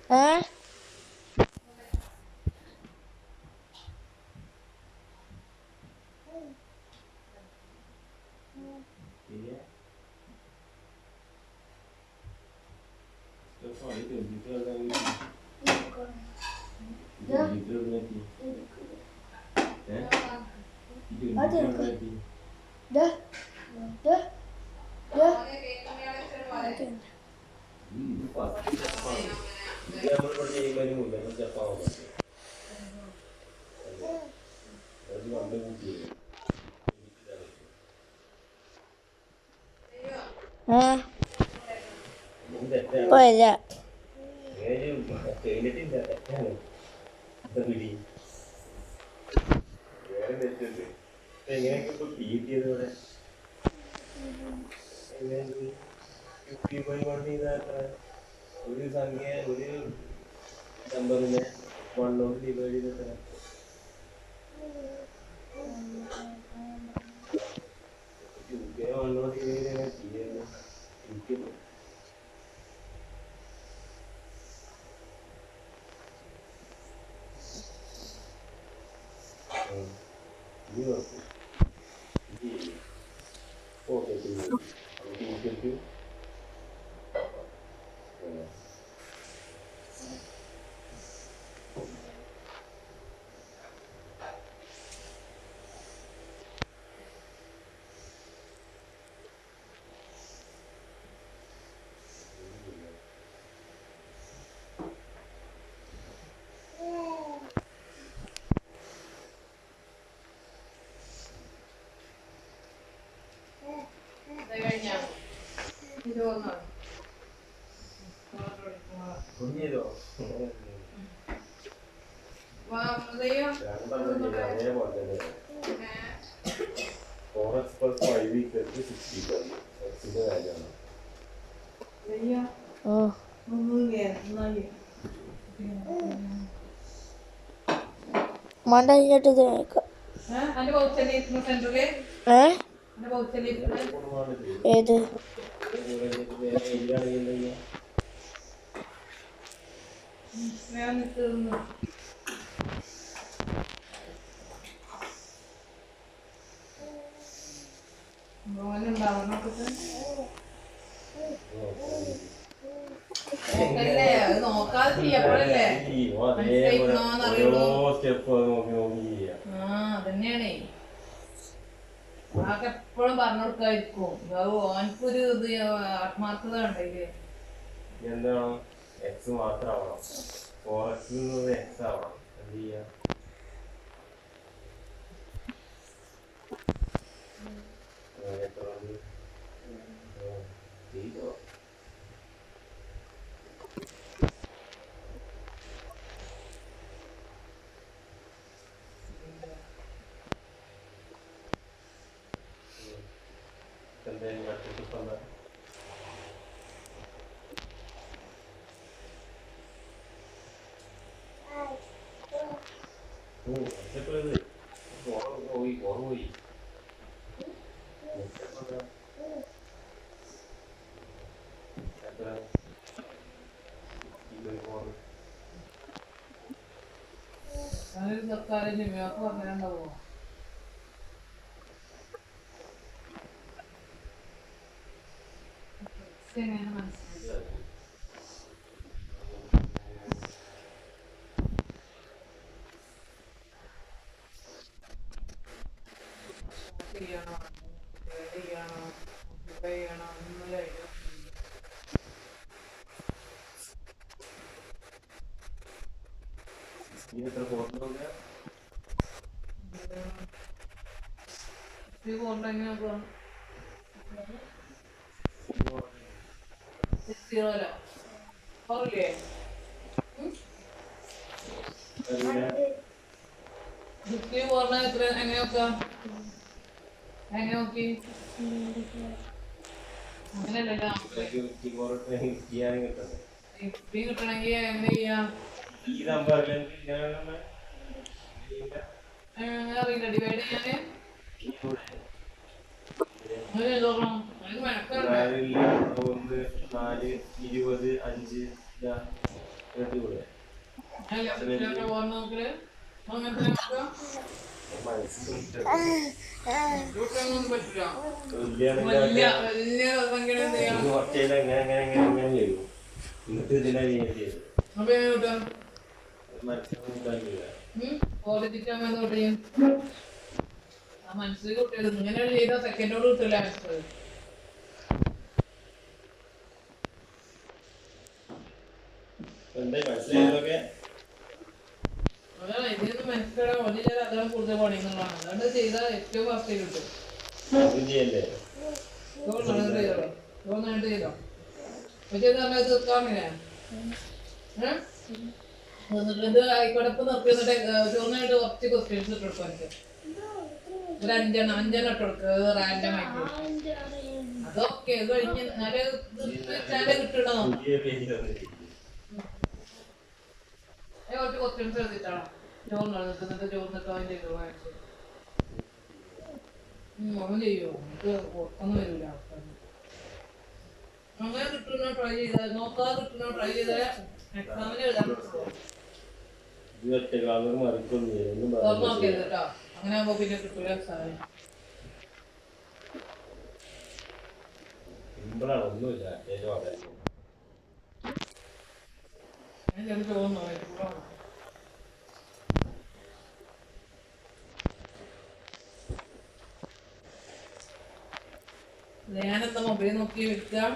ഏ പോയില്ല. ഒരു സംഖ്യ ഒരു നമ്പറിനെ വണ്ണോട് ഡിവൈഡ് ചെയ്തിട്ട് വണ്ണോട് ഡിവൈഡ് ചെയ്യാൻ ചെയ്യുന്നത് എനിക്ക് മണ്ടയിട്ട് ഏത് നോക്കാതെ ചെയ്യപ്പോഴല്ലേ അതന്നെയാണേ ആക്കെ എപ്പോഴും പറഞ്ഞു കൊടുക്കായിരിക്കും ഓനക്കൊരു ഇത് ആത്മാർത്ഥത ഉണ്ടെങ്കിൽ എന്താണോ എക്സ് മാത്രമാവണം എക്സ് ആവണം എന്ത് ചെയ്യാ സർക്കാരിന്റെ മേപ്പ് പറഞ്ഞുണ്ടാവോ എങ്ങനെ മനസ്സിലായി ചെയ്യണോ ചെയ്യണോ ചെയ്യണോ ഒന്നുമില്ല അങ്ങനെയല്ലല്ലോ കിട്ടണമെങ്കിൽ എങ്ങനെ ചെയ്യാം അറിയില്ല ഡിവൈഡ് ചെയ്യാന് നോക്കണം അതിന് മെനക്കെടുണ്ടേ 1 4 20 5 കുറച്ചേരം എങ്ങനെ എങ്ങനെ എങ്ങനെ എങ്ങനെ ചെയ്യും എന്നിട്ട് ഇതിനെ ചെയ്ത് മനസ്സിൽ കുട്ടികൾ ഇങ്ങനെ ചെയ്ത സെക്കൻഡോട് കിട്ടില്ല മനസ്സിൽ മനസ്സിലായതൊക്കെ അതാണ് ഇതിനൊന്നും മനസ്സിലാക്കാൻ വലിയ അതാണ് കൂടുതൽ പണിയുന്നതാണ് അതുകൊണ്ട് ചെയ്താൽ ഏറ്റവും ഫസ്റ്റ് കിട്ടും ചെയ്യല്ലേ തോന്നാണ്ട് ചെയ്തോ പക്ഷേ സമയത്ത് തീർക്കാമില്ലേ എന്നിട്ട് ആയിക്കോടപ്പ് നിർത്തി എന്നിട്ട് ചോറിനായിട്ട് കുറച്ച് ക്വസ്റ്റ്യൻസ് ഇട്ട് കൊടുക്കും എനിക്ക് ഒരു അഞ്ചെണ്ണം ഇട്ട് കൊടുക്കുക റാൻഡം ആയിട്ട് അതൊക്കെ ഇത് കഴിഞ്ഞ് നല്ല കിട്ടണോ കുറച്ച് ക്വസ്റ്റ്യൻസ് എഴുതിട്ടാണോ ചോറിനാണ് നിൽക്കുന്നിട്ട് ചോറിനിട്ട് അവൻ ചെയ്തു അവൻ ചെയ്യുമോ നമുക്ക് ഒന്നും വരില്ല അങ്ങനെ കിട്ടുന്ന ട്രൈ ചെയ്താൽ നോക്കാതെ കിട്ടുന്ന ട്രൈ ചെയ്താൽ എക്സാമിന് എഴുതാൻ പറ്റുമോ നോക്കിയത് കേട്ടോ അങ്ങനെ ആകുമ്പോ പിന്നെ കിട്ടൂല എക്സാമിന് ഒന്നുമില്ല ഞാൻ ചോദിച്ചു ഞാനെന്താ മൊബൈൽ നോക്കി വെക്കാം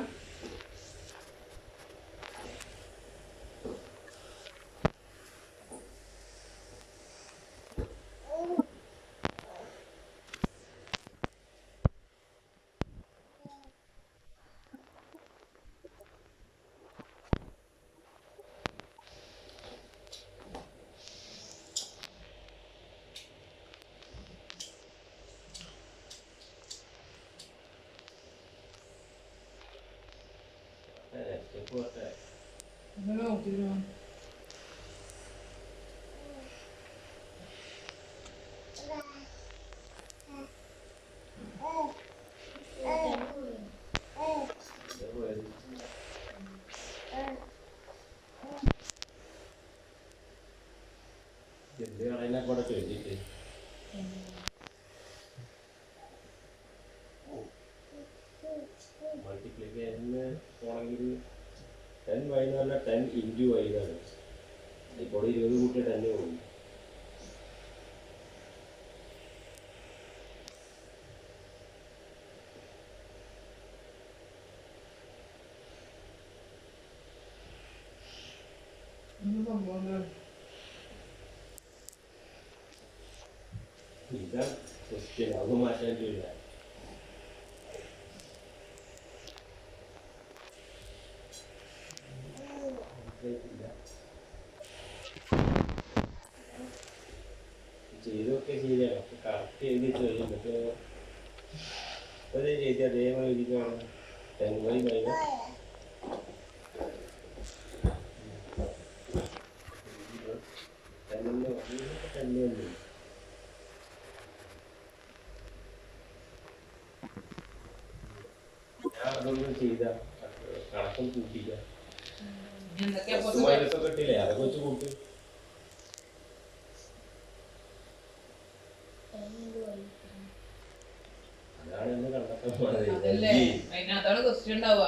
നോക്കിയിരുന്നു കൂടെ ചോദിച്ചിട്ട് മൾട്ടിപ്ലിക്കേഷന് പോണെങ്കിൽ 10 y എന്ന് പറഞ്ഞാൽ 10 ഇൻറ്റു y ആണ് ഇപ്പോൾ 20 കൂട്ടി 10 പോകും ഇതാ ക്വസ്റ്റ്യൻ അത് മാറ്റാൻ കഴിയില്ല ചെയ്തൊക്കെ ശരിയാണ് അപ്പൊ കറക്റ്റ് എഴുതി എന്നിട്ട് ചെയ്ത് അതേപോലെ എഴുതിക്കാണ് 10y മൈനസ് ഞാൻ അതൊന്നും ചെയ്ത കണക്കൊന്നും കൂട്ടിയില്ല മൈനസൊക്കെ ഇട്ടില്ലേ അതൊക്കെ വെച്ച് കൂട്ടി അതാണ് എന്നെ അതിനകത്താണ് ക്വസ്റ്റ്യൻ ഉണ്ടാവുക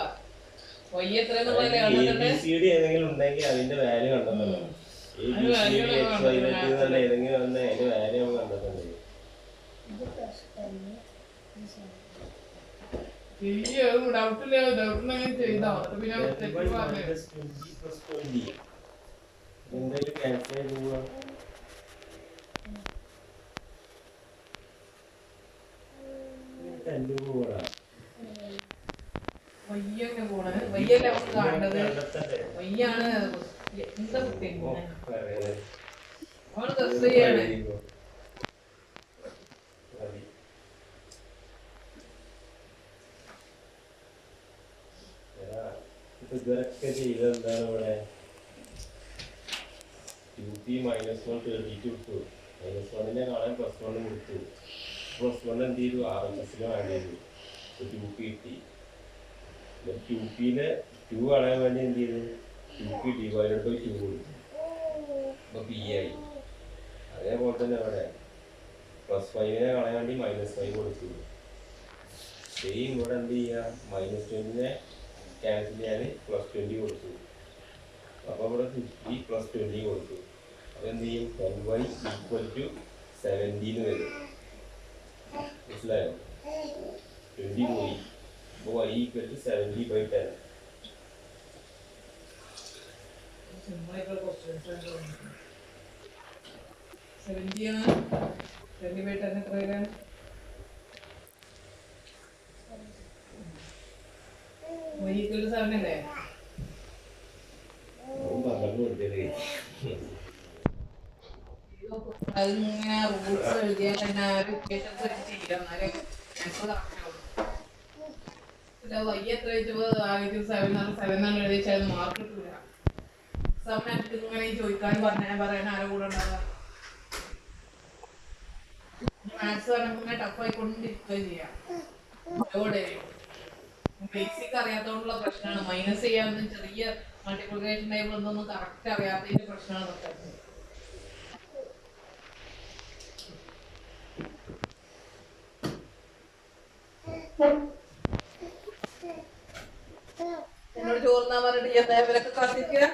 ABCD ഏതെങ്കിലും ഉണ്ടെങ്കിൽ അതിന്റെ വാല്യൂ കണ്ടെത്തണം ABCD XYZ ഏതെങ്കിലും വന്ന അതിന്റെ വാല്യൂ നമ്മൾ കണ്ടെത്തണ്ടേ എന്തായാലും ക്യാൻസൽ ചെയ്ത് പോവാ പോടാ വയ്യന്നെ പോണേ വയ്യല്ലേ നമുക്ക് കാണേണ്ടത് വയ്യാണ് എന്താ കുട്ടി അവന് ഡ്രസ് ചെയ്യാണ് ഇതൊക്കെ ചെയ്തെന്താണ് ഇവിടെ UP -132 ഇട്ടു -1നെ കാണാൻ +1 കൊടുത്തു +1 എന്ത് ചെയ്തു RHSന് ആഡ് ചെയ്തു 2P കിട്ടി QPനെ 2 കളയാൻ വേണ്ടി എന്ത് ചെയ്തു QP ഡിവൈഡഡ് ബൈ 2 കൊടുത്തു അപ്പോൾ പി ആയി. അതേപോലെ തന്നെ അവിടെ +5 കളയാൻ വേണ്ടി -5 കൊടുത്തു. സെയിം ഇവിടെ എന്ത് ചെയ്യുക, -20 ക്യാൻസൽ ചെയ്യാൻ +20 കൊടുത്തു. അപ്പോൾ ഇവിടെ 50 +20 കൊടുത്തു. അപ്പോൾ എന്ത് ചെയ്യും, 10y = 70 വരും. മനസ്സിലായോ? 20 പോയി. അപ്പോൾ y = 70/10. സിമ്പിളായിട്ടുള്ള ക്വസ്റ്റ്യൻസ് 70 ആണ്. 20/10 എത്ര വരാൻ? y = 7 അല്ലേ? അതിങ്ങനെ റൂൾസ് എഴുതിയാൽ തന്നെ ഒരു ഇക്വേഷൻസ് വെച്ച് ചെയ്യാം, എന്നാലേ ആൻസർ കറക്റ്റ് ആവും. പിന്നെ y എത്ര വെച്ചപ്പോൾ ആദ്യം 7 ആണ് എഴുതിച്ചാൽ മാർക്ക് കിട്ടില്ല. എക്സാമിനകത്ത് ഇങ്ങനെ ചോദിക്കാൻ പറയാൻ ആരോ കൂടെ ഉണ്ടാവുക. മാത്സ് പറഞ്ഞാൽ ടഫ് ആയിക്കൊണ്ടിരിക്കുകയും ചെയ്യാം. അതോടെ ബേസിക് അറിയാത്തതുകൊണ്ടുള്ള പ്രശ്നമാണ്. മൈനസ് ചെയ്യാവുന്ന ചെറിയ മൾട്ടിപ്ലിക്കേഷൻ ടേബിൾ ഒന്നും കറക്റ്റ് അറിയാത്തതിന്റെ പ്രശ്നമാണ് ഇതൊക്കെ. എന്നോട് ചോറുന്നാൻ പറഞ്ഞിട്ട് ഇവരൊക്കെ കത്തിക്കുക.